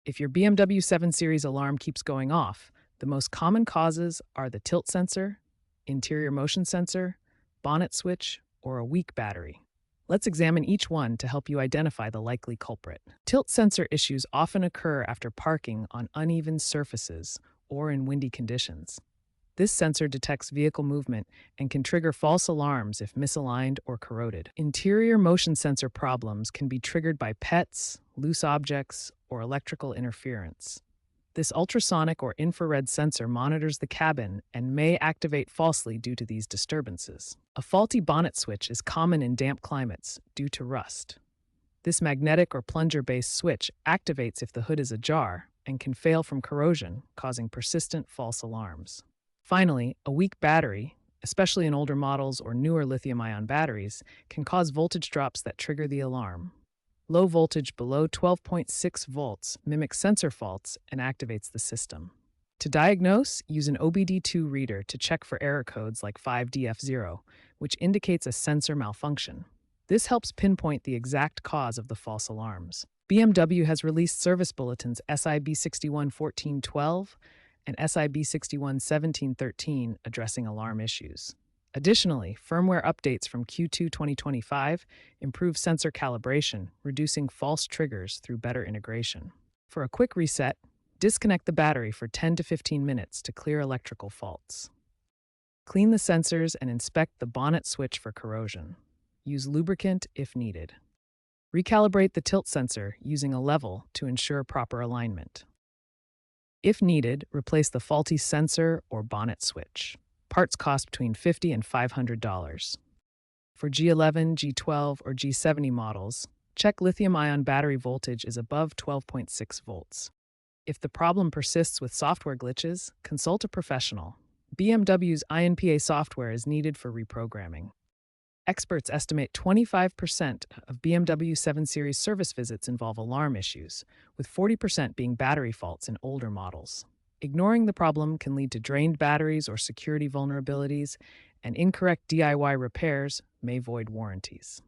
If your BMW 7 Series alarm keeps going off, the most common causes are the tilt sensor, interior motion sensor, bonnet switch, or a weak battery. Let's examine each one to help you identify the likely culprit. Tilt sensor issues often occur after parking on uneven surfaces or in windy conditions. This sensor detects vehicle movement and can trigger false alarms if misaligned or corroded. Interior motion sensor problems can be triggered by pets, loose objects, or electrical interference. This ultrasonic or infrared sensor monitors the cabin and may activate falsely due to these disturbances. A faulty bonnet switch is common in damp climates due to rust. This magnetic or plunger-based switch activates if the hood is ajar and can fail from corrosion, causing persistent false alarms. Finally, a weak battery, especially in older models or newer lithium-ion batteries, can cause voltage drops that trigger the alarm. Low voltage below 12.6 volts mimics sensor faults and activates the system. To diagnose, use an OBD2 reader to check for error codes like 5DF0, which indicates a sensor malfunction. This helps pinpoint the exact cause of the false alarms. BMW has released service bulletins SIB 611412 and SIB 611713 addressing alarm issues. Additionally, firmware updates from Q2 2025 improve sensor calibration, reducing false triggers through better integration. For a quick reset, disconnect the battery for 10 to 15 minutes to clear electrical faults. Clean the sensors and inspect the bonnet switch for corrosion. Use lubricant if needed. Recalibrate the tilt sensor using a level to ensure proper alignment. If needed, replace the faulty sensor or bonnet switch. Parts cost between $50 and $500. For G11, G12, or G70 models, check lithium-ion battery voltage is above 12.6 volts. If the problem persists with software glitches, consult a professional. BMW's INPA software is needed for reprogramming. Experts estimate 25% of BMW 7 Series service visits involve alarm issues, with 40% being battery faults in older models. Ignoring the problem can lead to drained batteries or security vulnerabilities, and incorrect DIY repairs may void warranties.